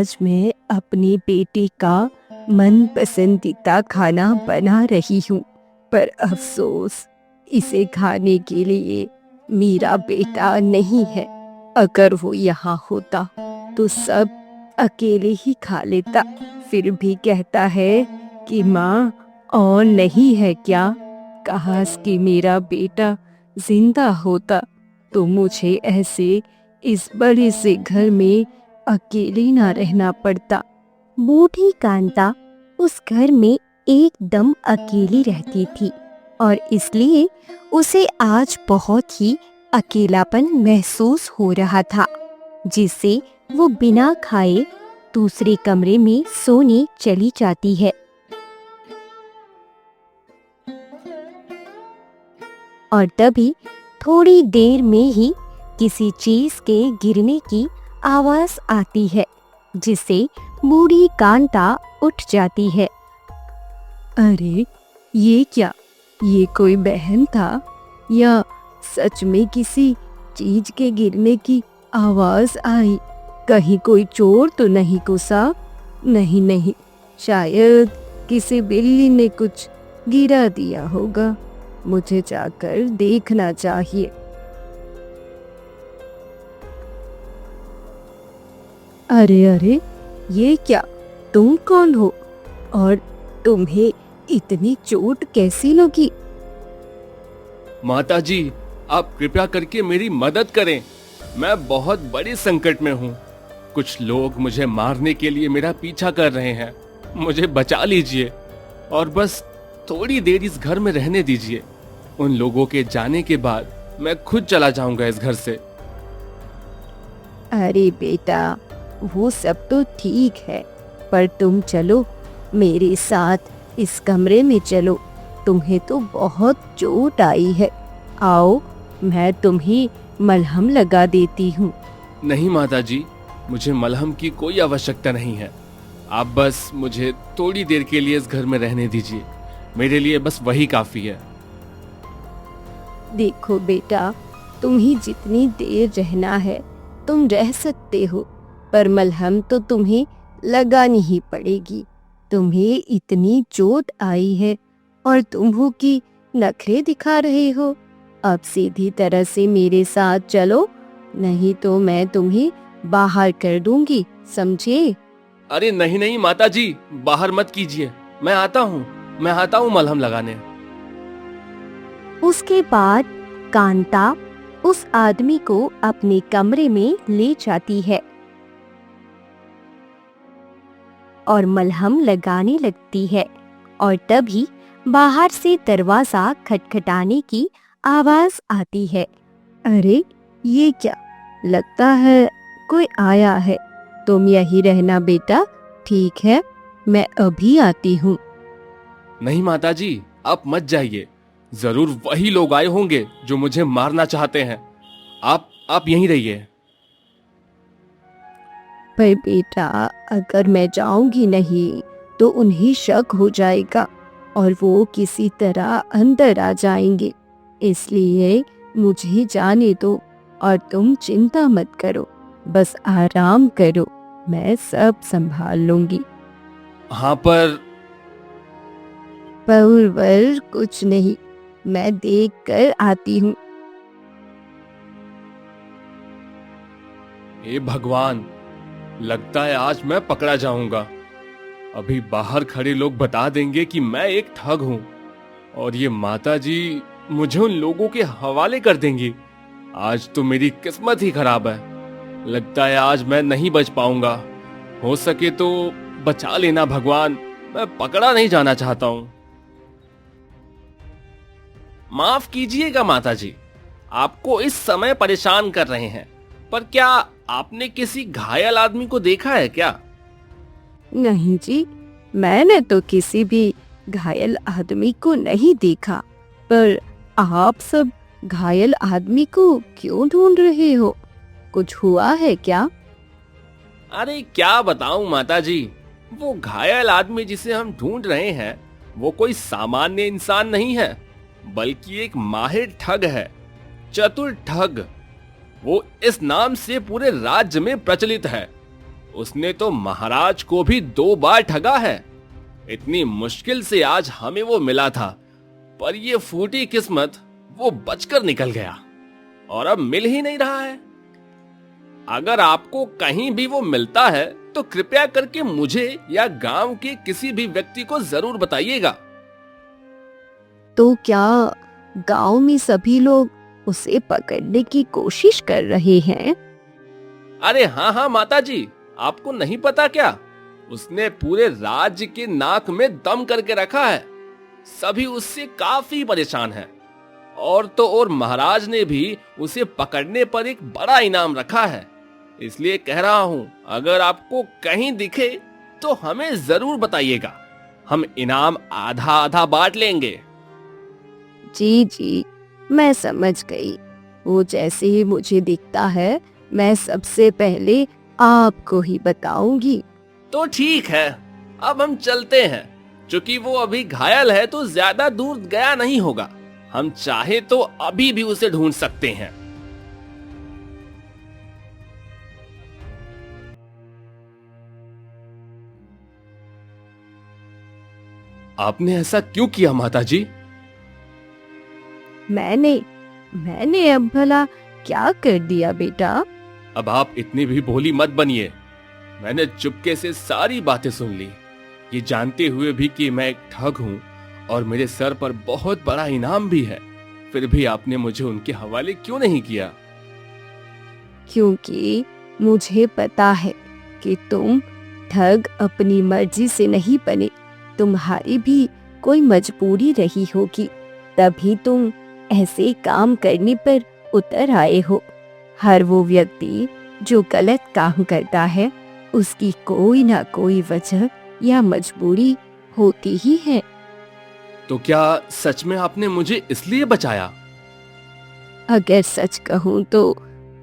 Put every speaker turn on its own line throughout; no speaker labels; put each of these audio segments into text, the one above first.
आज मैं अपनी बेटी का मन पसंदीदा खाना बना रही हूँ, पर अफसोस इसे खाने के लिए मेरा बेटा नहीं है। अगर वो यहाँ होता तो सब अकेले ही खा लेता। फिर भी कहता है कि माँ और नहीं है क्या? काश कि मेरा बेटा जिंदा होता तो मुझे ऐसे इस बड़े से घर में अकेले ना रहना पड़ता।
बूढ़ी कांता उस घर में एकदम अकेली रहती थी और इसलिए उसे आज बहुत ही अकेलापन महसूस हो रहा था, जिससे वो बिना खाए दूसरे कमरे में सोने चली जाती है। और तभी थोड़ी देर में ही किसी चीज के गिरने की आवाज आती है, जिससे बूढ़ी कांता उठ जाती है।
अरे ये क्या? ये कोई बहन था या सच में किसी चीज के गिरने की आवाज आई? कहीं कोई चोर तो नहीं घुसा? नहीं नहीं, शायद किसी बिल्ली ने कुछ गिरा दिया होगा। मुझे जाकर देखना चाहिए। अरे अरे, ये क्या? तुम कौन हो और तुम्हें इतनी चोट कैसी लगी?
माताजी, आप कृपया करके मेरी मदद करें। मैं बहुत बड़े संकट में हूँ। कुछ लोग मुझे मारने के लिए मेरा पीछा कर रहे हैं। मुझे बचा लीजिए और बस थोड़ी देर इस घर में रहने दीजिए। उन लोगों के जाने के बाद मैं खुद चला जाऊंगा इस घर से।
अरे बेटा, वो सब तो ठीक है, पर तुम चलो मेरे साथ इस कमरे में चलो। तुम्हें तो बहुत चोट आई है। आओ, मैं तुम्हें मलहम लगा देती हूँ।
नहीं माताजी, मुझे मलहम की कोई आवश्यकता नहीं है। आप बस मुझे थोड़ी देर के लिए इस घर में रहने दीजिए। मेरे लिए बस वही काफी है।
देखो बेटा, तुम्हें जितनी देर रहना है तुम रह सकते हो, पर मलहम तो तुम्हें लगानी ही पड़ेगी। तुम्हें इतनी चोट आई है और तुम हो कि नखरे दिखा रहे हो। अब सीधी तरह से मेरे साथ चलो, नहीं तो मैं तुम्हें बाहर कर दूंगी, समझे?
अरे नहीं नहीं माताजी, बाहर मत कीजिए। मैं आता हूँ मलहम लगाने।
उसके बाद कांता उस आदमी को अपने कमरे में ले जाती है और मलहम लगाने लगती है। और तभी बाहर से दरवाजा खटखटाने की आवाज आती है।
अरे ये क्या? लगता है कोई आया है। तुम यहीं रहना बेटा, ठीक है? मैं अभी आती हूँ।
नहीं माताजी, आप मत जाइए। जरूर वही लोग आए होंगे जो मुझे मारना चाहते हैं। आप यहीं रहिए।
पर बेटा, अगर मैं जाऊंगी नहीं तो उन्हें शक हो जाएगा और वो किसी तरह अंदर आ जाएंगे। इसलिए मुझे जाने दो और तुम चिंता मत करो, बस आराम करो, मैं सब संभाल लूंगी।
हाँ पर
पर कुछ नहीं, मैं देख कर आती हूँ।
हे भगवान, लगता है आज मैं पकड़ा जाऊंगा। अभी बाहर खड़े लोग बता देंगे कि मैं एक ठग हूं और ये माताजी मुझे उन लोगों के हवाले कर देंगी। आज तो मेरी किस्मत ही खराब है। लगता है आज मैं नहीं बच पाऊंगा। हो सके तो बचा लेना भगवान, मैं पकड़ा नहीं जाना चाहता हूं। माफ कीजिएगा माताजी, आपको इस समय परेशान कर रहे हैं, पर क्या आपने किसी घायल आदमी को देखा है क्या?
नहीं जी, मैंने तो किसी भी घायल आदमी को नहीं देखा। पर आप सब घायल आदमी को क्यों ढूंढ रहे हो? कुछ हुआ है क्या?
अरे क्या बताऊं माताजी, वो घायल आदमी जिसे हम ढूंढ रहे हैं वो कोई सामान्य इंसान नहीं है, बल्कि एक माहिर ठग है, चतुर ठग। वो इस नाम से पूरे राज्य में प्रचलित है। उसने तो महाराज को भी 2 बार ठगा है। इतनी मुश्किल से आज हमें वो मिला था, पर ये फूटी किस्मत वो बचकर निकल गया और अब मिल ही नहीं रहा है। अगर आपको कहीं भी वो मिलता है तो कृपया करके मुझे या गांव के किसी भी व्यक्ति को जरूर बताइएगा।
तो क्या गांव में सभी लोग उसे पकड़ने की कोशिश कर रहे हैं?
अरे हाँ हाँ माता जी, आपको नहीं पता क्या? उसने पूरे राज्य के नाक में दम करके रखा है। सभी उससे काफी परेशान हैं। और तो और महाराज ने भी उसे पकड़ने पर एक बड़ा इनाम रखा है। इसलिए कह रहा हूं, अगर आपको कहीं दिखे तो हमें जरूर बताइएगा। हम इनाम आधा आधा बांट लेंगे।
जी जी, मैं समझ गई। वो जैसे ही मुझे दिखता है मैं सबसे पहले आपको ही बताऊंगी।
तो ठीक है, अब हम चलते हैं। क्योंकि वो अभी घायल है तो ज्यादा दूर गया नहीं होगा। हम चाहे तो अभी भी उसे ढूंढ सकते हैं। आपने ऐसा क्यों किया माता जी?
मैंने अब भला क्या कर दिया बेटा?
अब आप इतनी भी भोली मत बनिए। मैंने चुपके से सारी बातें सुन ली, ये जानते हुए भी कि मैं एक ठग हूँ और मेरे सर पर बहुत बड़ा इनाम भी है। फिर भी आपने मुझे उनके हवाले क्यों नहीं किया?
क्योंकि मुझे पता है कि तुम ठग अपनी मर्जी से नहीं बने। तुम्हारी भी कोई मजबूरी रही होगी, तभी तुम ऐसे काम करने पर उतर आए हो। हर वो व्यक्ति जो गलत काम करता है उसकी कोई ना कोई वजह या मजबूरी होती ही है।
तो क्या सच में आपने मुझे इसलिए बचाया?
अगर सच कहूँ तो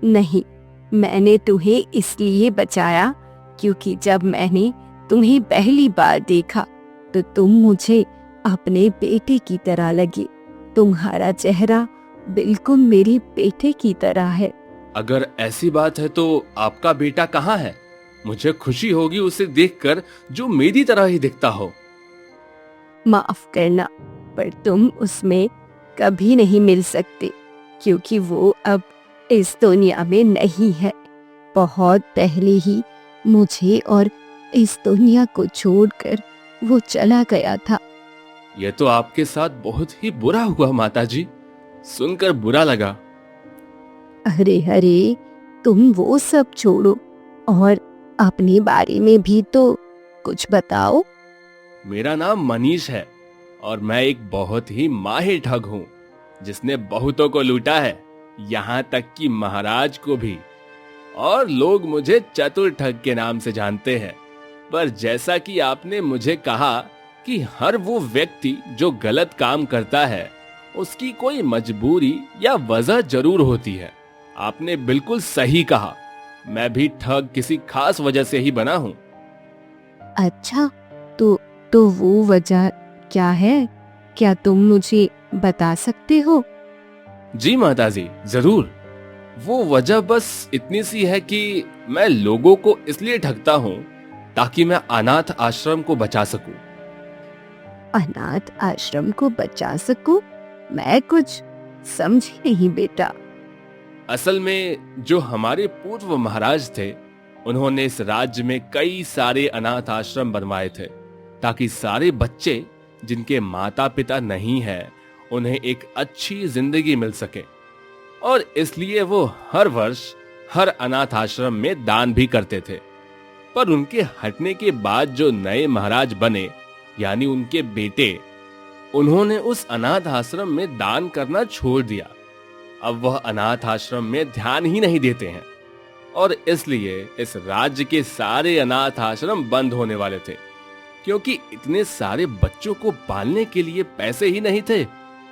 नहीं, मैंने तुम्हें इसलिए बचाया क्योंकि जब मैंने तुम्हें पहली बार देखा तो तुम मुझे अपने बेटे की तरह लगे। तुम्हारा चेहरा बिल्कुल मेरे बेटे की तरह है।
अगर ऐसी बात है तो आपका बेटा कहाँ है? मुझे खुशी होगी उसे देखकर जो मेरी तरह ही दिखता हो।
माफ करना, पर तुम उसमें कभी नहीं मिल सकते क्योंकि वो अब इस दुनिया में नहीं है। बहुत पहले ही मुझे और इस दुनिया को छोड़कर वो चला गया था।
यह तो आपके साथ बहुत ही बुरा हुआ माता जी, सुनकर बुरा लगा।
अरे अरे, तुम वो सब छोड़ो और अपने बारे में भी तो कुछ बताओ।
मेरा नाम मनीष है और मैं एक बहुत ही माहिर ठग हूँ जिसने बहुतों को लूटा है, यहाँ तक कि महाराज को भी। और लोग मुझे चतुर ठग के नाम से जानते हैं। पर जैसा कि आपने मुझे कहा कि हर वो व्यक्ति जो गलत काम करता है उसकी कोई मजबूरी या वजह जरूर होती है। आपने बिल्कुल सही कहा। मैं भी ठग किसी खास वजह से ही बना हूँ।
अच्छा, तो वो वजह क्या है? क्या तुम मुझे बता सकते हो?
जी माताजी, जरूर। वो वजह बस इतनी सी है कि मैं लोगों को इसलिए ठगता हूँ ताकि मैं अनाथ आश्रम को बचा सकूं।
अनाथ आश्रम को बचा सकूं? मैं कुछ समझी नहीं बेटा।
असल में जो हमारे पूर्व महाराज थे, उन्होंने इस राज्य में कई सारे अनाथ आश्रम बनवाए थे ताकि सारे बच्चे जिनके माता पिता नहीं है उन्हें एक अच्छी जिंदगी मिल सके। और इसलिए वो हर वर्ष हर अनाथ आश्रम में दान भी करते थे। पर उनके हटने के बाद जो नए महाराज बने, यानी उनके बेटे, उन्होंने उस अनाथ आश्रम में दान करना छोड़ दिया। अब वह अनाथ आश्रम में ध्यान ही नहीं देते हैं और इसलिए इस राज्य के सारे अनाथ आश्रम बंद होने वाले थे, क्योंकि इतने सारे बच्चों को पालने के लिए पैसे ही नहीं थे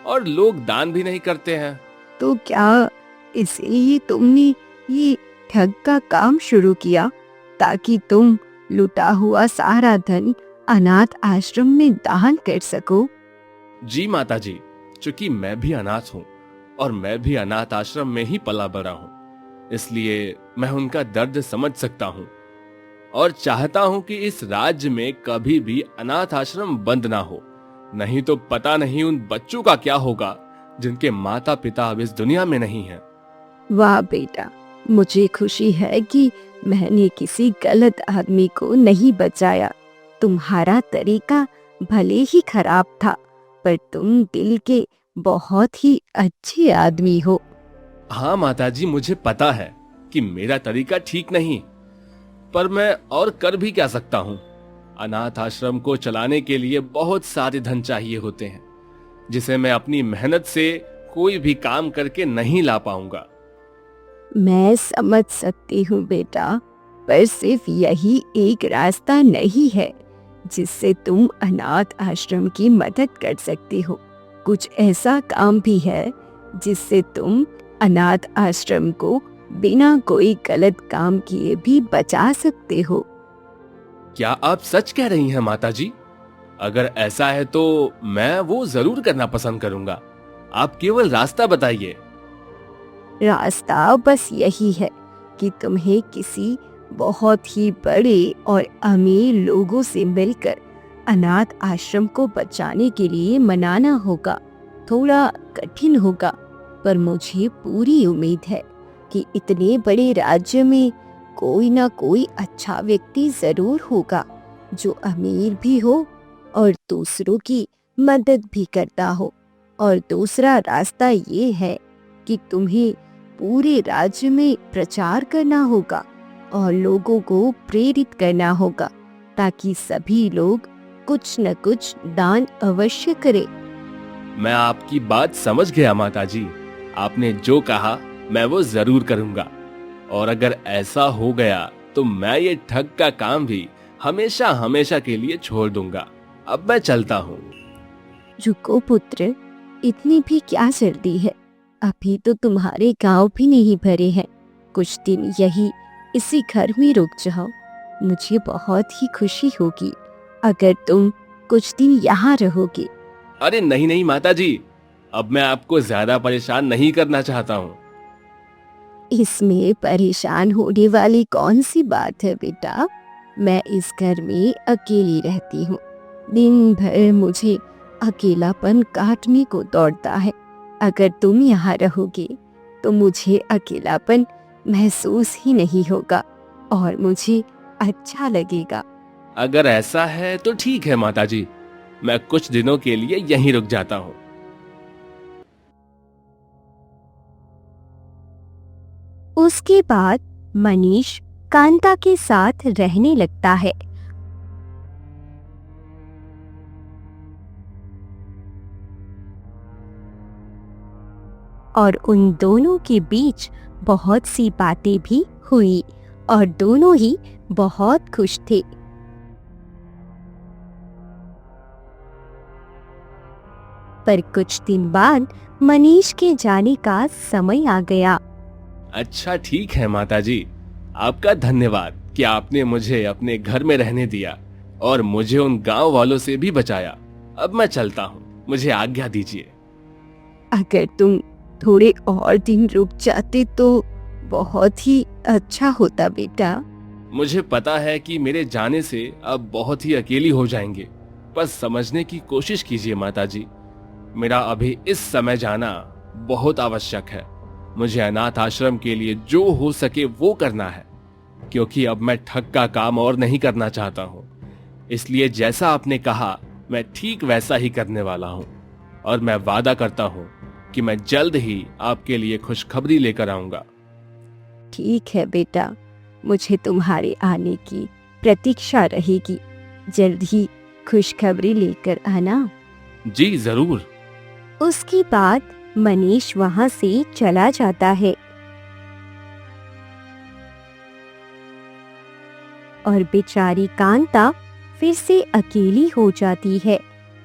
और लोग दान भी नहीं करते हैं।
तो क्या इसीलिए तुमने ये ठग का काम शुरू किया ताकि तुम लुटा हुआ सारा धन अनाथ आश्रम में दान कर सको?
जी माताजी, चूंकि मैं भी अनाथ हूँ और मैं भी अनाथ आश्रम में ही पला बड़ा हूँ, इसलिए मैं उनका दर्द समझ सकता हूँ। और चाहता हूँ कि इस राज्य में कभी भी अनाथ आश्रम बंद ना हो। नहीं तो पता नहीं उन बच्चों का क्या होगा जिनके माता पिता अब इस दुनिया में नहीं हैं।
वाह बेटा, मुझे खुशी है कि मैंने किसी गलत आदमी को नहीं बचाया। तुम्हारा तरीका भले ही खराब था, पर तुम दिल के बहुत ही अच्छे आदमी हो।
हाँ माताजी, मुझे पता है कि मेरा तरीका ठीक नहीं, पर मैं और कर भी क्या सकता हूँ। अनाथ आश्रम को चलाने के लिए बहुत सारे धन चाहिए होते हैं, जिसे मैं अपनी मेहनत से कोई भी काम करके नहीं ला पाऊंगा।
मैं समझ सकती हूँ बेटा, पर सिर्फ यही एक रास्ता नहीं है जिससे तुम अनाथ आश्रम की मदद कर सकती हो। कुछ ऐसा काम भी है जिससे तुम अनाथ आश्रम को बिना कोई गलत काम किए भी बचा सकते हो।
क्या आप सच कह रही हैं माताजी? अगर ऐसा है तो मैं वो जरूर करना पसंद करूंगा। आप केवल रास्ता बताइए।
रास्ता बस यही है कि तुम्हें किसी बहुत ही बड़े और अमीर लोगों से मिलकर अनाथ आश्रम को बचाने के लिए मनाना होगा। थोड़ा कठिन होगा, पर मुझे पूरी उम्मीद है कि इतने बड़े राज्य में कोई ना कोई अच्छा व्यक्ति जरूर होगा जो अमीर भी हो और दूसरों की मदद भी करता हो। और दूसरा रास्ता ये है कि तुम्हें पूरे राज्य में प्रचार करना होगा और लोगों को प्रेरित करना होगा ताकि सभी लोग कुछ न कुछ दान अवश्य करें।
मैं आपकी बात समझ गया माताजी। आपने जो कहा मैं वो जरूर करूंगा, और अगर ऐसा हो गया तो मैं ये ठग का काम भी हमेशा हमेशा के लिए छोड़ दूंगा। अब मैं चलता हूँ।
रुको पुत्र, इतनी भी क्या जल्दी है? अभी तो तुम्हारे गांव भी नहीं भरे हैं। कुछ दिन यही इसी घर में रुक जाओ। मुझे बहुत ही खुशी होगी अगर तुम कुछ दिन यहाँ रहोगे।
अरे नहीं नहीं माताजी, अब मैं आपको ज्यादा परेशान नहीं करना चाहता हूँ।
इसमें परेशान होने वाली कौन सी बात है बेटा? मैं इस घर में अकेली रहती हूँ। दिन भर मुझे अकेलापन काटने को दौड़ता है। अगर तुम यहाँ रहोगे तो मुझे अकेलापन महसूस ही नहीं होगा और मुझे अच्छा लगेगा।
अगर ऐसा है तो ठीक है माताजी, मैं कुछ दिनों के लिए यहीं रुक जाता हूँ।
उसके बाद मनीष कांता के साथ रहने लगता है। और उन दोनों के बीच बहुत सी बातें भी हुई और दोनों ही बहुत खुश थे। पर कुछ दिन बाद मनीष के जाने का समय आ गया।
अच्छा ठीक है माताजी, आपका धन्यवाद कि आपने मुझे अपने घर में रहने दिया और मुझे उन गांव वालों से भी बचाया। अब मैं चलता हूँ, मुझे आज्ञा दीजिए।
अगर तुम थोड़े और दिन रुक जाते तो बहुत ही अच्छा होता बेटा।
मुझे पता है कि मेरे जाने से अब बहुत ही अकेली हो जाएंगे, पर समझने की कोशिश कीजिए माताजी। मेरा अभी इस समय जाना बहुत आवश्यक है। मुझे अनाथ आश्रम के लिए जो हो सके वो करना है, क्योंकि अब मैं ठग का काम और नहीं करना चाहता हूँ। इसलिए जैसा आपने कहा मैं ठीक वैसा ही करने वाला हूँ, और मैं वादा करता हूँ कि मैं जल्द ही आपके लिए खुशखबरी लेकर आऊंगा।
ठीक है बेटा, मुझे तुम्हारे आने की प्रतीक्षा रहेगी। जल्द ही खुशखबरी लेकर आना।
जी जरूर।
उसके बाद मनीष वहां से चला जाता है और बेचारी कांता फिर से अकेली हो जाती है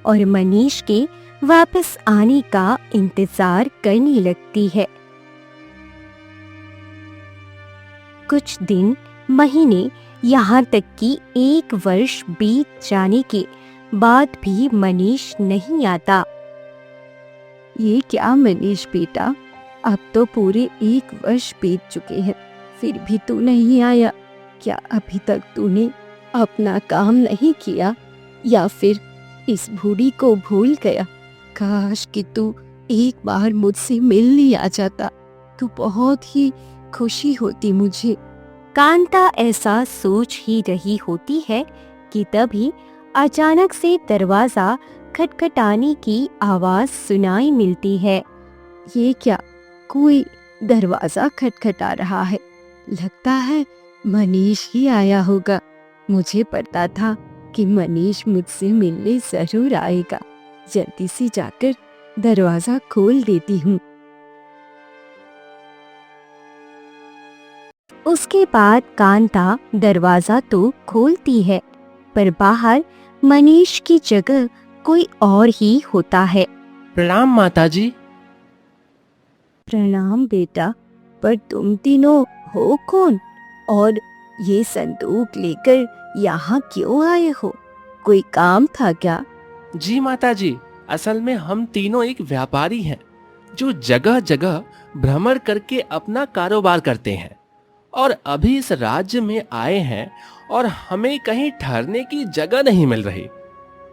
और मनीष के वापस आने का इंतजार करने लगती है। कुछ दिन, महीने, यहाँ तक कि 1 वर्ष बीत जाने के बाद भी मनीष नहीं आता।
ये क्या मनीष बेटा, अब तो पूरे 1 वर्ष बीत चुके हैं, फिर भी तू नहीं आया। क्या अभी तक तूने अपना काम नहीं किया या फिर इस बूढ़ी को भूल गया? काश कि तू एक बार मुझसे मिलने आ जाता तो बहुत ही खुशी होती मुझे।
कांता ऐसा सोच ही रही होती है कि तभी अचानक से दरवाजा खटखटाने की आवाज सुनाई मिलती है।
ये क्या, कोई दरवाजा खटखटा रहा है? लगता है मनीष ही आया होगा। मुझे पता था कि मनीष मुझसे मिलने जरूर आएगा। जल्दी से जाकर दरवाजा खोल देती हूँ।
उसके बाद कांता दरवाजा तो खोलती है, पर बाहर मनीष की जगह कोई और ही होता है।
प्रणाम माताजी।
प्रणाम बेटा, पर तुम तीनों हो कौन? और ये संदूक लेकर यहाँ क्यों आए हो? कोई काम था क्या?
जी माताजी, असल में हम तीनों एक व्यापारी हैं जो जगह जगह भ्रमण करके अपना कारोबार करते हैं और अभी इस राज्य में आए हैं और हमें कहीं ठहरने की जगह नहीं मिल रही।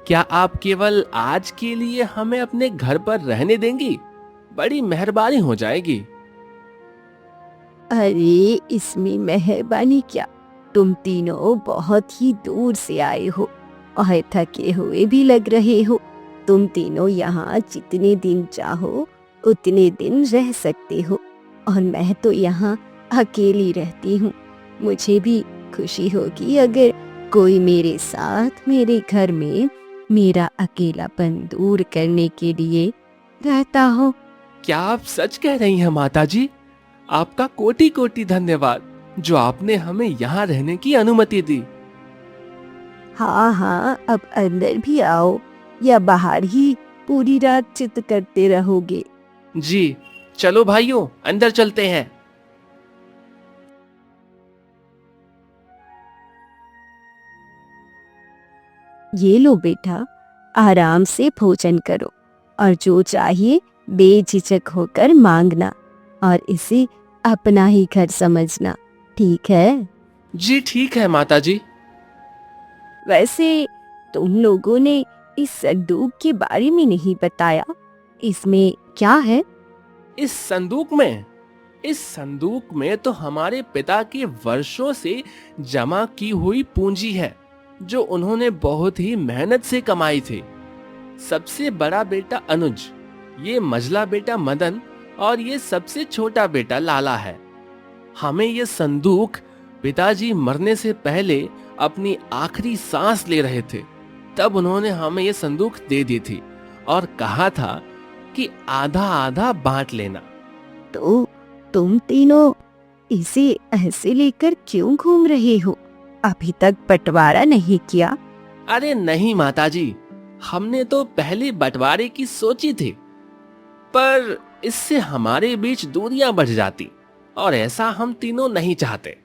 क्या आप केवल आज के लिए हमें अपने घर पर रहने देंगी? बड़ी मेहरबानी हो जाएगी।
अरे इसमें मेहरबानी क्या, तुम तीनों बहुत ही दूर से आए हो और थके हुए भी लग रहे हो। तुम तीनों यहाँ जितने दिन चाहो उतने दिन रह सकते हो और मैं तो यहाँ अकेली रहती हूँ। मुझे भी खुशी होगी अगर कोई मेरे साथ मेरे घर में मेरा अकेलापन दूर करने के लिए रहता हो।
क्या आप सच कह रही हैं माताजी? आपका कोटि कोटि धन्यवाद जो आपने हमें यहाँ रहने की अनुमति दी।
हाँ हाँ, अब अंदर भी आओ या बाहर ही पूरी रात चित करते रहोगे?
जी चलो भाइयों, अंदर चलते हैं।
ये लो बेटा, आराम से भोजन करो और जो चाहिए बेझिझक होकर मांगना और इसे अपना ही घर समझना, ठीक है?
जी ठीक है माताजी।
वैसे तुम लोगों ने इस संदूक के बारे में नहीं बताया, इसमें क्या है?
इस संदूक में तो हमारे पिता के वर्षों से जमा की हुई पूंजी है जो उन्होंने बहुत ही मेहनत से कमाई थी। सबसे बड़ा बेटा अनुज, ये मझला बेटा मदन और ये सबसे छोटा बेटा लाला है। हमें ये संदूक पिताजी मरने से पहले अपनी आखिरी सांस ले रहे थे तब उन्होंने हमें ये संदूक दे दी थी और कहा था कि आधा आधा बांट लेना।
तो तुम तीनों इसे ऐसे लेकर क्यों घूम रहे हो? अभी तक बंटवारा नहीं किया?
अरे नहीं माताजी, हमने तो पहले बंटवारे की सोची थी, पर इससे हमारे बीच दूरियां बढ़ जाती और ऐसा हम तीनों नहीं चाहते।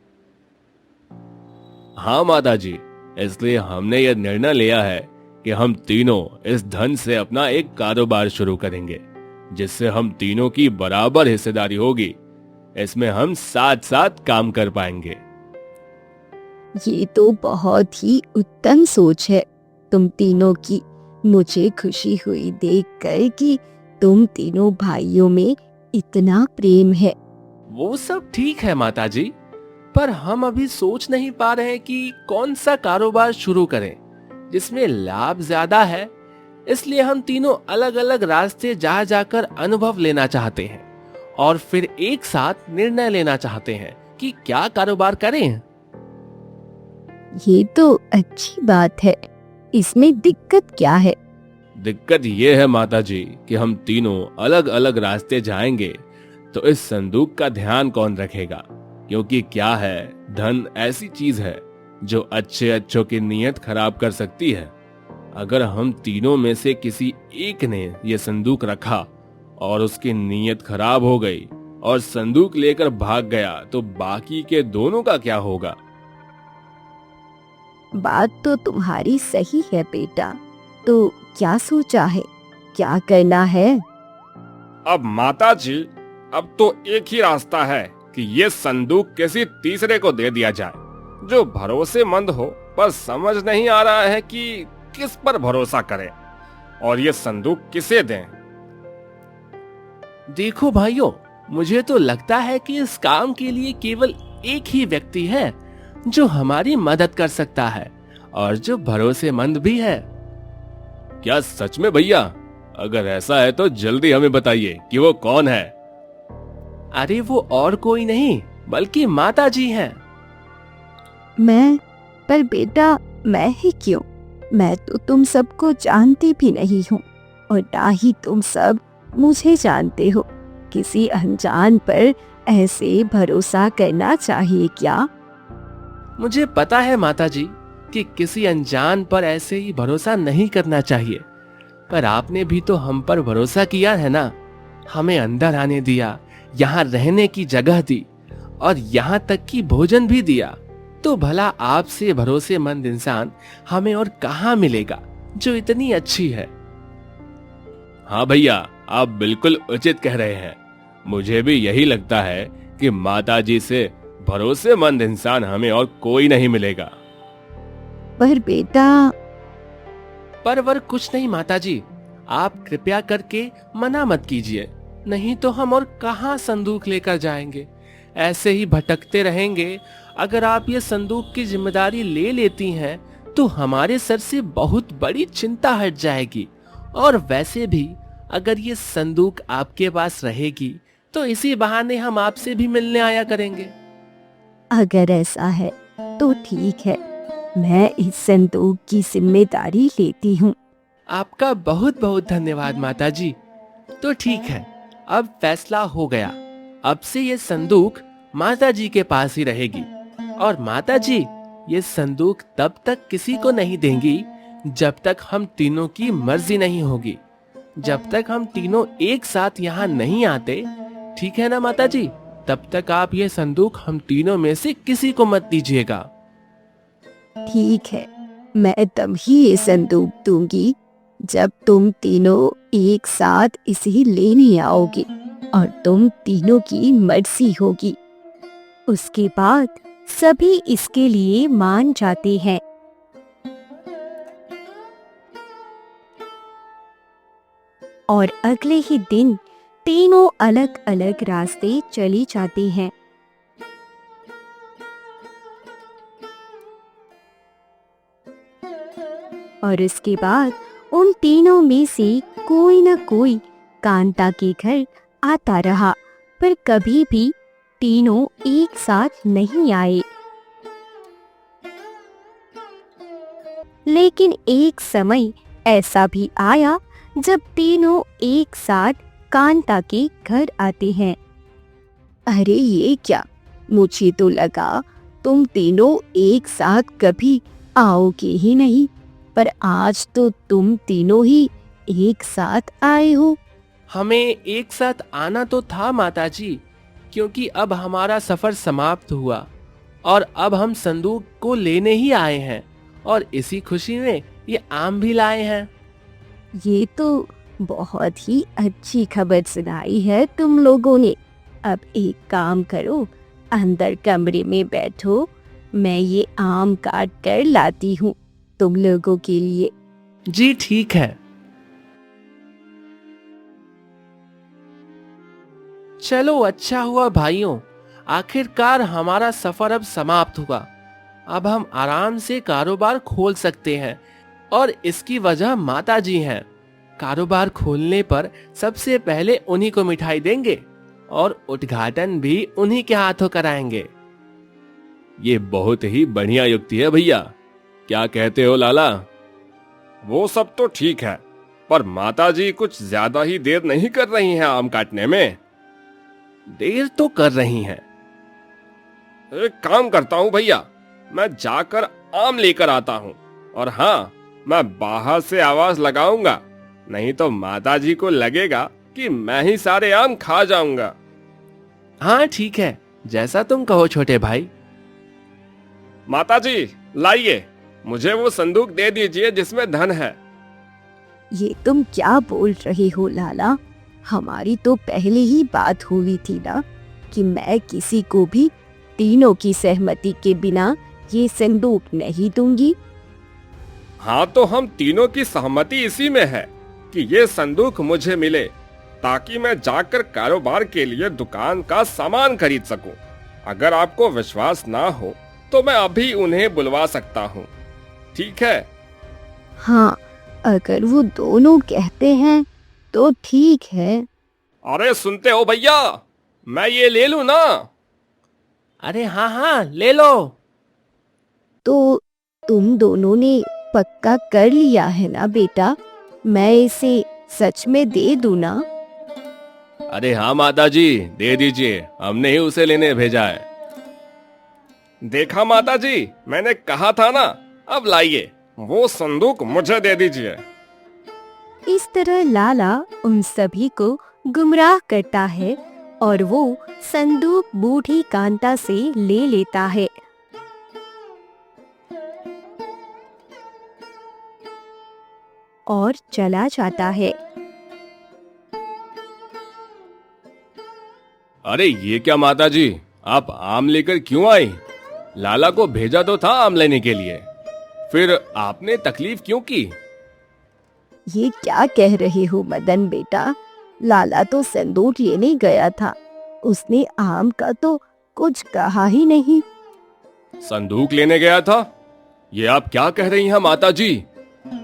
हाँ माताजी, इसलिए हमने यह निर्णय लिया है कि हम तीनों इस धन से अपना एक कारोबार शुरू करेंगे जिससे हम तीनों की बराबर हिस्सेदारी होगी। इसमें हम साथ साथ काम कर पाएंगे।
ये तो बहुत ही उत्तम सोच है तुम तीनों की। मुझे खुशी हुई देखकर कि तुम तीनों भाइयों में इतना प्रेम है।
वो सब ठीक है माताजी, पर हम अभी सोच नहीं पा रहे हैं कि कौन सा कारोबार शुरू करें जिसमें लाभ ज्यादा है। इसलिए हम तीनों अलग अलग रास्ते जा जाकर अनुभव लेना चाहते हैं और फिर एक साथ निर्णय लेना चाहते हैं कि क्या कारोबार करें।
ये तो अच्छी बात है, इसमें दिक्कत क्या है?
दिक्कत ये है माताजी कि हम तीनों अलग अलग रास्ते जाएंगे तो इस संदूक का ध्यान कौन रखेगा, क्योंकि क्या है, धन ऐसी चीज है जो अच्छे अच्छों की नीयत खराब कर सकती है। अगर हम तीनों में से किसी एक ने यह संदूक रखा और उसकी नीयत खराब हो गई और संदूक लेकर भाग गया तो बाकी के दोनों का क्या होगा?
बात तो तुम्हारी सही है बेटा, तो क्या सोचा है, क्या करना है?
अब माताजी, अब तो एक ही रास्ता है कि ये संदूक किसी तीसरे को दे दिया जाए जो भरोसेमंद हो, पर समझ नहीं आ रहा है कि किस पर भरोसा करें और ये संदूक किसे दें।
देखो भाइयों, मुझे तो लगता है कि इस काम के लिए केवल एक ही व्यक्ति है जो हमारी मदद कर सकता है और जो भरोसेमंद भी है।
क्या सच में भैया? अगर ऐसा है तो जल्दी हमें बताइए कि वो कौन है।
अरे वो और कोई नहीं बल्कि माता जी हैं।
पर बेटा, मैं ही क्यों? मैं तो तुम सबको जानती भी नहीं हूँ और ना ही तुम सब मुझे जानते हो। किसी अनजान पर ऐसे भरोसा करना चाहिए क्या?
मुझे पता है माता जी कि किसी अनजान पर ऐसे ही भरोसा नहीं करना चाहिए, पर आपने भी तो हम पर भरोसा किया है ना। हमें अंदर आने दिया, यहाँ रहने की जगह दी और यहाँ तक कि भोजन भी दिया। तो भला आपसे भरोसेमंद इंसान हमें और कहाँ मिलेगा जो इतनी अच्छी है।
हाँ भैया, आप बिल्कुल उचित कह रहे हैं। मुझे भी यही लगता है कि माता जी से भरोसेमंद इंसान हमें और कोई नहीं मिलेगा।
पर बेटा,
पर कुछ नहीं माता जी, आप कृपया करके मना मत कीजिए, नहीं तो हम और कहाँ संदूक लेकर जाएंगे। ऐसे ही भटकते रहेंगे। अगर आप ये संदूक की जिम्मेदारी ले लेती हैं तो हमारे सर से बहुत बड़ी चिंता हट जाएगी। और वैसे भी अगर ये संदूक आपके पास रहेगी तो इसी बहाने हम आपसे भी मिलने आया करेंगे।
अगर ऐसा है तो ठीक है, मैं इस संदूक की जिम्मेदारी लेती हूँ।
आपका बहुत बहुत धन्यवाद माता जी। तो ठीक है, अब फैसला हो गया। अब से ये संदूक माता जी के पास ही रहेगी और माता जी ये संदूक तब तक किसी को नहीं देंगी जब तक हम तीनों की मर्जी नहीं होगी, जब तक हम तीनों एक साथ यहाँ नहीं आते। ठीक है ना माता जी? तब तक आप ये संदूक हम तीनों में से किसी को मत दीजिएगा।
ठीक है, मैं तब ही ये संदूक दूंगी जब तुम तीनों एक साथ इसे लेने आओगे और तुम तीनों की मर्जी होगी।
उसके बाद सभी इसके लिए मान जाते हैं। और अगले ही दिन तीनों अलग अलग रास्ते चले जाते हैं। और इसके बाद उन तीनों में से कोई न कोई कांता के घर आता रहा, पर कभी भी तीनों एक साथ नहीं आए। लेकिन एक समय ऐसा भी आया जब तीनों एक साथ कांता के घर आते हैं।
अरे ये क्या, मुझे तो लगा तुम तीनों एक साथ कभी आओगे ही नहीं, पर आज तो तुम तीनों ही एक साथ आए हो।
हमें एक साथ आना तो था माता जी, क्योंकि अब हमारा सफर समाप्त हुआ और अब हम संदूक को लेने ही आए हैं और इसी खुशी में ये आम भी लाए हैं।
ये तो बहुत ही अच्छी खबर सुनाई है तुम लोगों ने। अब एक काम करो, अंदर कमरे में बैठो, मैं ये आम काट कर लाती हूँ तुम लोगों के लिए।
जी ठीक है। चलो अच्छा हुआ भाइयों, आखिरकार हमारा सफर अब समाप्त हुआ। अब हम आराम से कारोबार खोल सकते हैं और इसकी वजह माता जी हैं। कारोबार खोलने पर सबसे पहले उन्हीं को मिठाई देंगे और उद्घाटन भी उन्हीं के हाथों कराएंगे।
ये बहुत ही बढ़िया युक्ति है भैया, क्या कहते हो लाला? वो सब तो ठीक है, पर माताजी कुछ ज्यादा ही देर नहीं कर रही हैं आम काटने में।
देर तो कर रही हैं।
एक काम करता हूँ भैया, मैं जाकर आम लेकर आता हूँ और हाँ, मैं बाहर से आवाज लगाऊंगा, नहीं तो माताजी को लगेगा कि मैं ही सारे आम खा जाऊंगा।
हाँ ठीक है, जैसा तुम कहो छोटे भाई।
माताजी लाइए, मुझे वो संदूक दे दीजिए जिसमें धन है।
ये तुम क्या बोल रहे हो लाला? हमारी तो पहले ही बात हुई थी ना कि मैं किसी को भी तीनों की सहमति के बिना ये संदूक नहीं दूंगी।
हाँ, तो हम तीनों की सहमति इसी में है कि ये संदूक मुझे मिले, ताकि मैं जाकर कारोबार के लिए दुकान का सामान खरीद सकूं। अगर आपको विश्वास ना हो तो मैं अभी उन्हें बुलवा सकता हूँ, ठीक है?
हाँ, अगर वो दोनों कहते हैं तो ठीक है।
अरे सुनते हो भैया, मैं ये ले लूं ना?
अरे हाँ हाँ, ले लो।
तो तुम दोनों ने पक्का कर लिया है ना बेटा? मैं इसे सच में दे दूं ना?
अरे हाँ माता जी, दे दीजिए, हमने ही उसे लेने भेजा है।
देखा माता जी, मैंने कहा था ना। अब लाइए, वो संदूक मुझे दे दीजिए।
इस तरह लाला उन सभी को गुमराह करता है और वो संदूक बूढ़ी कांता से ले लेता है। और चला जाता है।
अरे ये क्या माता जी, आप आम लेकर क्यों आई? लाला को भेजा तो था आम लेने के लिए, फिर आपने तकलीफ क्यों की?
ये क्या कह रहे हो मदन बेटा? लाला तो संदूक लेने गया था, उसने आम का तो कुछ कहा ही नहीं।
संदूक लेने गया था? ये आप क्या कह रही हैं माता जी?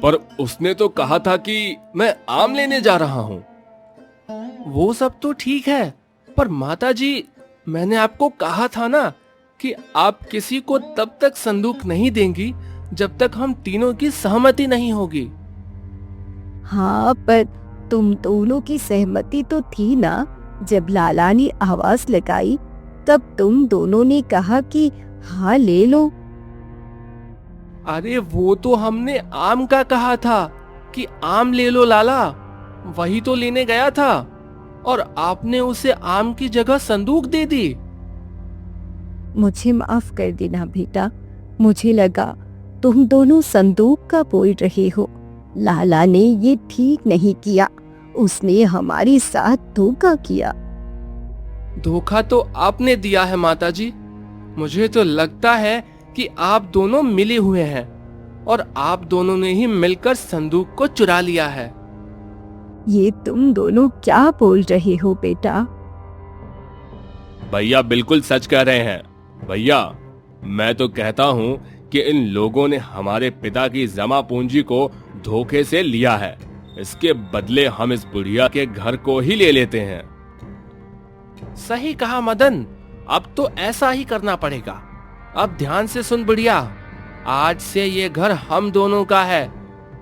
पर उसने तो कहा था कि मैं आम लेने जा रहा हूँ। वो सब तो ठीक है, पर माता जी, मैंने आपको कहा था ना कि आप किसी को तब तक संदूक नहीं देंगी जब तक हम तीनों की सहमति नहीं होगी।
हाँ, पर तुम दोनों की सहमति तो थी ना? जब लाला ने आवाज लगाई तब तुम दोनों ने कहा कि हाँ ले लो।
अरे वो तो हमने आम का कहा था कि आम ले लो लाला, वही तो लेने गया था, और आपने उसे आम की जगह संदूक दे दी।
मुझे माफ कर देना बेटा, मुझे लगा तुम दोनों संदूक का बोल रहे हो। लाला ने ये ठीक नहीं किया, उसने हमारे साथ धोखा किया।
धोखा तो आपने दिया है माता जी। मुझे तो लगता है कि आप दोनों मिले हुए हैं और आप दोनों ने ही मिलकर संदूक को चुरा लिया है।
ये तुम दोनों क्या बोल रहे हो बेटा?
भैया बिल्कुल सच कह रहे हैं। भैया, मैं तो कहता हूँ कि इन लोगों ने हमारे पिता की जमा पूंजी को धोखे से लिया है। इसके बदले हम इस बुढ़िया के घर को ही ले लेते हैं। सही कहा मदन, अब तो ऐसा ही करना पड़ेगा। अब ध्यान से सुन बुढ़िया, आज से ये घर हम दोनों का है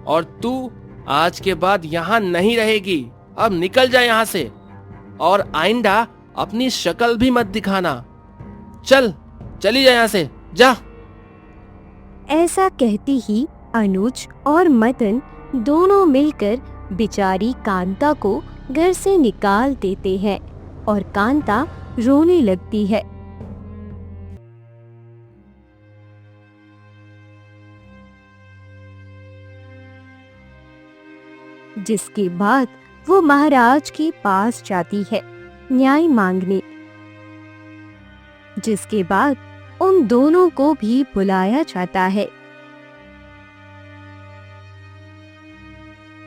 और तू आज के बाद यहाँ नहीं रहेगी। अब निकल जा यहाँ से, और आइंदा अपनी शक्ल भी मत दिखाना। चली जा यहाँ से, जा।
ऐसा कहती ही अनुज और मदन दोनों मिलकर बेचारी कांता को घर से निकाल देते हैं और कांता रोने लगती है। जिसके बाद वो महाराज के पास जाती है न्याय मांगने। जिसके बाद उन दोनों को भी बुलाया जाता है,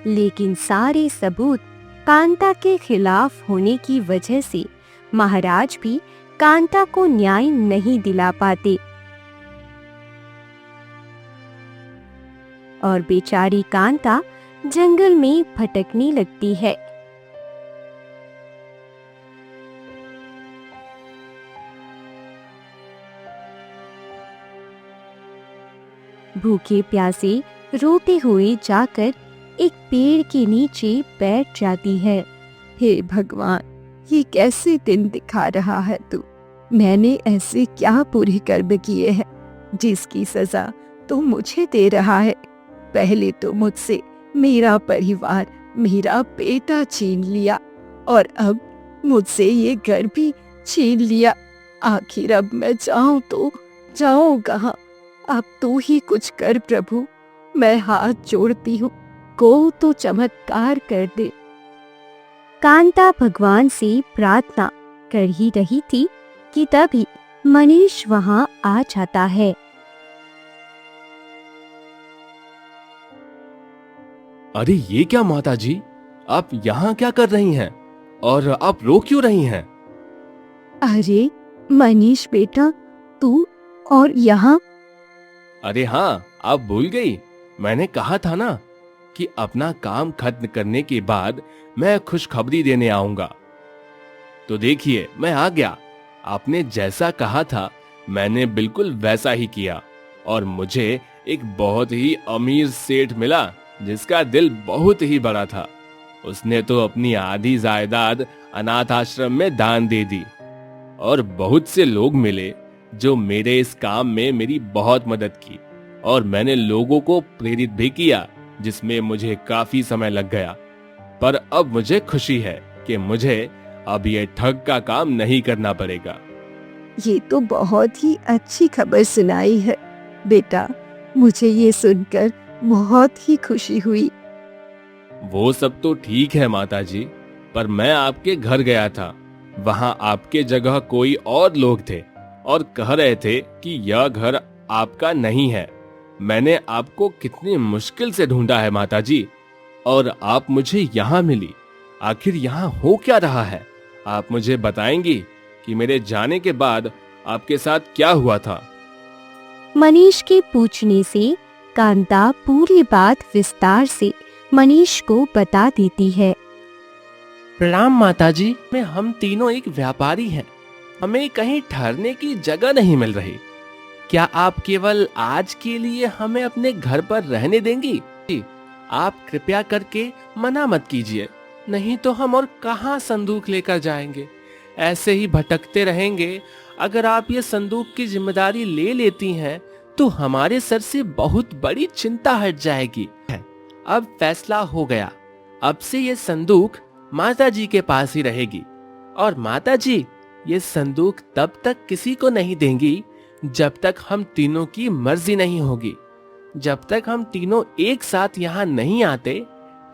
लेकिन सारे सबूत कांता के खिलाफ होने की वजह से महाराज भी कांता को न्याय नहीं दिला पाते और बेचारी कांता जंगल में भटकने लगती है। भूखे प्यासे रोते हुए जाकर एक पेड़ के नीचे बैठ जाती है।
हे भगवान, ये कैसे दिन दिखा रहा है तू? मैंने ऐसे क्या बुरे कर्म किए हैं जिसकी सजा तू मुझे दे रहा है? पहले तो मुझसे मेरा परिवार, मेरा बेटा छीन लिया और अब मुझसे ये घर भी छीन लिया। आखिर अब मैं जाऊं तो जाऊं कहाँ? अब तू ही कुछ कर प्रभु, मैं हाथ जोड़ती हूँ, को तो चमत्कार कर दे।
कांता भगवान से प्रार्थना कर ही रही थी कि तभी मनीष वहां आ जाता है
अरे ये क्या माता जी, आप यहाँ क्या कर रही हैं और आप रो क्यों रही हैं?
अरे मनीष बेटा, तू और यहाँ?
अरे हाँ, आप भूल गई। मैंने कहा था ना कि अपना काम खत्म करने के बाद मैं खुशखबरी देने आऊंगा। तो देखिए, मैं आ गया। आपने जैसा कहा था मैंने बिल्कुल वैसा ही किया और मुझे एक बहुत ही अमीर सेठ मिला जिसका दिल बहुत ही बड़ा था। उसने तो अपनी आधी जायदाद अनाथ आश्रम में दान दे दी और बहुत से लोग मिले जो मेरे इस काम में मेरी बहुत मदद की और मैंने लोगों को प्रेरित भी किया, जिसमें मुझे काफी समय लग गया। पर अब मुझे खुशी है कि मुझे अब ये ठग का काम नहीं करना पड़ेगा।
ये तो बहुत ही अच्छी खबर सुनाई है बेटा, मुझे ये सुनकर बहुत ही खुशी हुई।
वो सब तो ठीक है माता जी, पर मैं आपके घर गया था। वहां आपके जगह कोई और लोग थे और कह रहे थे कि यह घर आपका नहीं है। मैंने आपको कितनी मुश्किल से ढूंढा है माता जी, और आप मुझे यहाँ मिली। आखिर यहाँ हो क्या रहा है? आप मुझे बताएंगी कि मेरे जाने के बाद आपके साथ क्या हुआ था?
मनीष के पूछने से कांता पूरी बात विस्तार से मनीष को बता देती है।
प्रणाम माताजी, मैं हम तीनों एक व्यापारी हैं। हमें कहीं ठहरने की जगह नहीं मिल रही। क्या आप केवल आज के लिए हमें अपने घर पर रहने देंगी? आप कृपया करके मना मत कीजिए, नहीं तो हम और कहाँ संदूक लेकर जाएंगे। ऐसे ही भटकते रहेंगे। अगर आप ये संदूक की जिम्मेदारी ले लेती हैं तो हमारे सर से बहुत बड़ी चिंता हट जाएगी। अब फैसला हो गया, अब से ये संदूक माता जी के पास ही रहेगी और माता जी ये संदूक तब तक किसी को नहीं देंगी जब तक हम तीनों की मर्जी नहीं होगी, जब तक हम तीनों एक साथ यहाँ नहीं आते।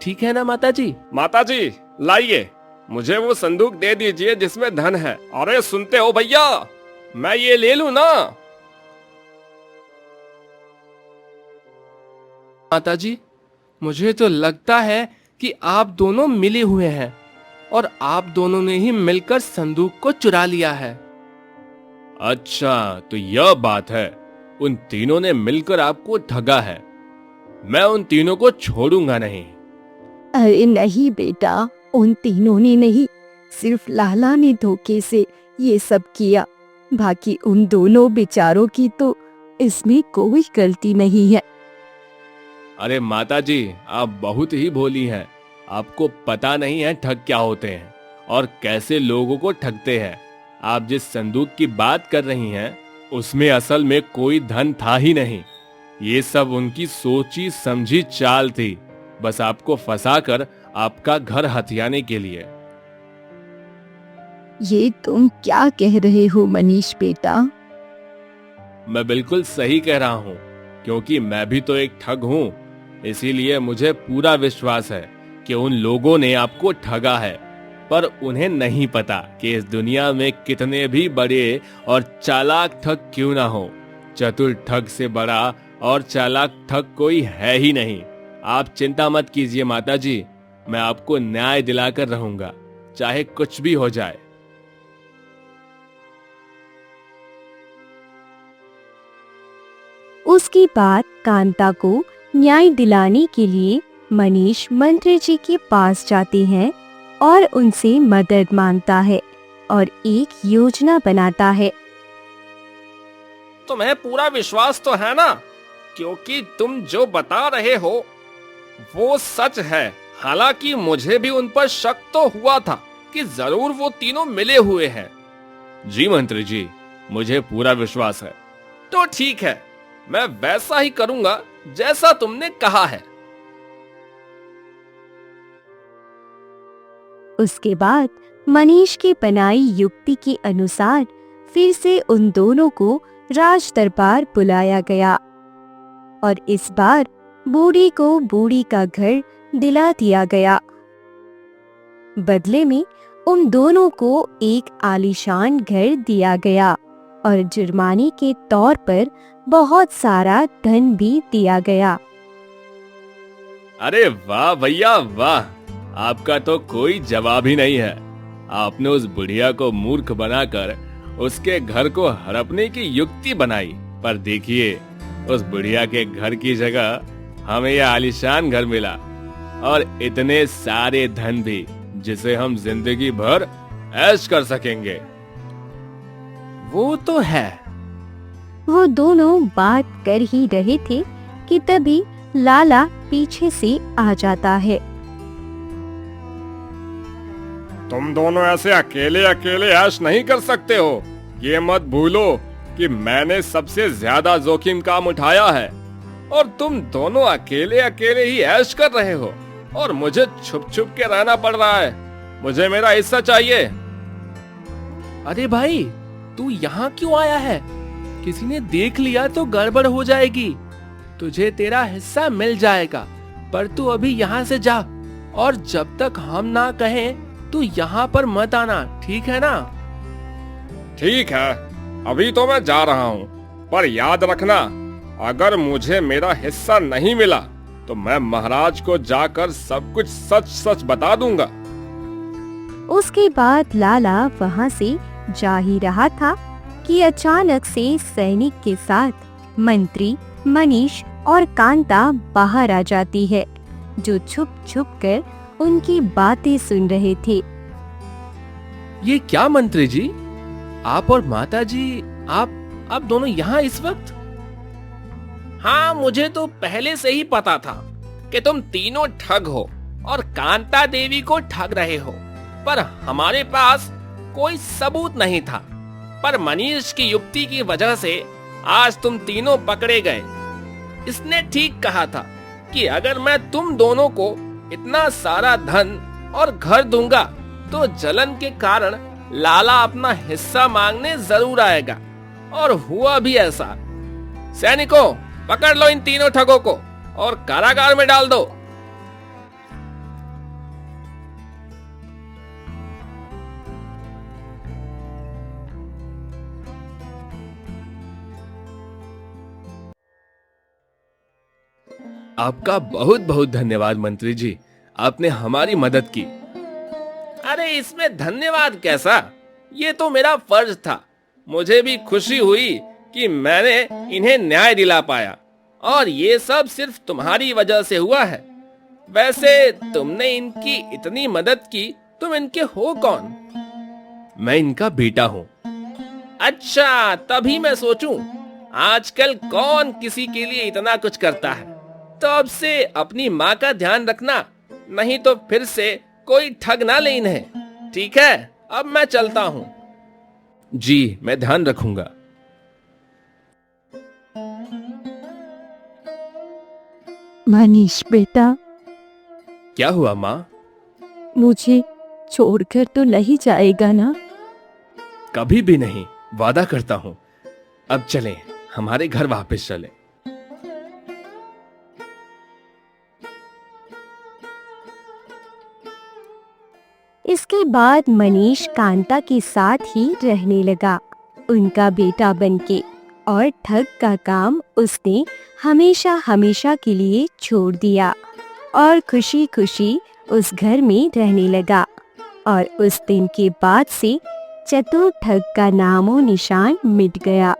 ठीक है ना माता जी?
माता जी लाइए, मुझे वो संदूक दे दीजिए जिसमें धन है। अरे सुनते हो भैया, मैं ये ले लूं ना?
माता जी, मुझे तो लगता है कि आप दोनों मिले हुए हैं और आप दोनों ने ही मिलकर संदूक को चुरा लिया है। अच्छा, तो यह बात है। उन तीनों ने मिलकर आपको ठगा है। मैं उन तीनों को छोड़ूंगा नहीं।
अरे नहीं बेटा, उन तीनों ने नहीं, सिर्फ लाला ने धोखे से ये सब किया। बाकी उन दोनों बेचारों की तो इसमें कोई गलती नहीं है।
अरे माता जी, आप बहुत ही भोली हैं। आपको पता नहीं है ठग क्या होते हैं और कैसे लोगों को ठगते हैं। आप जिस संदूक की बात कर रही हैं उसमें असल में कोई धन था ही नहीं। ये सब उनकी सोची समझी चाल थी, बस आपको फंसाकर आपका घर हथियाने के लिए।
ये तुम क्या कह रहे हो मनीष बेटा?
मैं बिल्कुल सही कह रहा हूँ, क्योंकि मैं भी तो एक ठग हूँ। इसीलिए मुझे पूरा विश्वास है कि उन लोगों ने आपको ठगा है, पर उन्हें नहीं पता कि इस दुनिया में कितने भी बड़े और चालाक ठग क्यों ना हो, चतुर ठग से बड़ा और चालाक ठग कोई है ही नहीं। आप चिंता मत कीजिए माता जी, मैं आपको न्याय दिलाकर रहूंगा, चाहे कुछ भी हो जाए।
उसके बाद कांता को न्याय दिलाने के लिए मनीष मंत्री जी के पास जाते हैं और उनसे मदद मांगता है और एक योजना बनाता है।
तुम्हें पूरा विश्वास तो है ना, क्योंकि तुम जो बता रहे हो वो सच है। हालांकि मुझे भी उन पर शक तो हुआ था कि जरूर वो तीनों मिले हुए हैं।
जी मंत्री जी, मुझे पूरा विश्वास है।
तो ठीक है, मैं वैसा ही करूंगा जैसा तुमने कहा है।
उसके बाद मनीष की बनाई युक्ति के अनुसार फिर से उन दोनों को राज दरबार बुलाया गया और इस बार बूढ़ी को बूढ़ी का घर दिला दिया गया। बदले में उन दोनों को एक आलीशान घर दिया गया और जुर्माने के तौर पर बहुत सारा धन भी दिया गया।
अरे वाह भैया वाह, आपका तो कोई जवाब ही नहीं है। आपने उस बुढ़िया को मूर्ख बनाकर उसके घर को हड़पने की युक्ति बनाई, पर देखिए उस बुढ़िया के घर की जगह हमें यह आलीशान घर मिला और इतने सारे धन भी, जिसे हम जिंदगी भर ऐश कर सकेंगे।
वो तो है।
वो दोनों बात कर ही रहे थे कि तभी लाला पीछे से आ जाता है।
तुम दोनों ऐसे अकेले अकेले ऐश नहीं कर सकते हो। ये मत भूलो कि मैंने सबसे ज्यादा जोखिम काम उठाया है और तुम दोनों अकेले अकेले ही ऐश कर रहे हो और मुझे छुप छुप के रहना पड़ रहा है। मुझे मेरा हिस्सा चाहिए।
अरे भाई, तू यहाँ क्यों आया है? किसी ने देख लिया तो गड़बड़ हो जाएगी। तुझे तेरा हिस्सा मिल जाएगा, पर तू अभी यहाँ से जा और जब तक हम ना कहें तू यहाँ पर मत आना, ठीक है ना?
ठीक है, अभी तो मैं जा रहा हूँ, पर याद रखना अगर मुझे मेरा हिस्सा नहीं मिला तो मैं महाराज को जाकर सब कुछ सच सच बता दूंगा।
उसके बाद लाला वहाँ से जा ही रहा था कि अचानक से सैनिक के साथ मंत्री मनीष और कांता बाहर आ जाती है, जो छुप छुप कर उनकी बातें सुन रहे थे।
ये क्या मंत्री जी, आप और माता जी, आप दोनों यहाँ इस वक्त?
हाँ, मुझे तो पहले से ही पता था कि तुम तीनों ठग हो और कांता देवी को ठग रहे हो, पर हमारे पास कोई सबूत नहीं था। पर मनीष की युक्ति की वजह से आज तुम तीनों पकड़े गए। इसने ठीक कहा था कि अगर मैं तुम दोनों को इतना सारा धन और घर दूंगा तो जलन के कारण लाला अपना हिस्सा मांगने जरूर आएगा, और हुआ भी ऐसा। सैनिकों, पकड़ लो इन तीनों ठगों को और कारागार में डाल दो।
आपका बहुत बहुत धन्यवाद मंत्री जी, आपने हमारी मदद की।
अरे इसमें धन्यवाद कैसा, ये तो मेरा फर्ज था। मुझे भी खुशी हुई कि मैंने इन्हें न्याय दिला पाया, और ये सब सिर्फ तुम्हारी वजह से हुआ है। वैसे तुमने इनकी इतनी मदद की, तुम इनके हो कौन?
मैं इनका बेटा हूँ।
अच्छा, तभी मैं सोचूं आजकल कौन किसी के लिए इतना कुछ करता है। तो अब से अपनी माँ का ध्यान रखना, नहीं तो फिर से कोई ठग ना ले इन्हें। ठीक है, अब मैं चलता हूँ।
जी, मैं ध्यान रखूंगा।
मनीष बेटा,
क्या हुआ माँ?
मुझे छोड़कर तो नहीं जाएगा ना?
कभी भी नहीं, वादा करता हूँ। अब चलें, हमारे घर वापस चलें।
इसके बाद मनीष कांता के साथ ही रहने लगा, उनका बेटा बनके, और ठग का काम उसने हमेशा हमेशा के लिए छोड़ दिया और खुशी खुशी उस घर में रहने लगा। और उस दिन के बाद से चतुर ठग का नामो निशान मिट गया।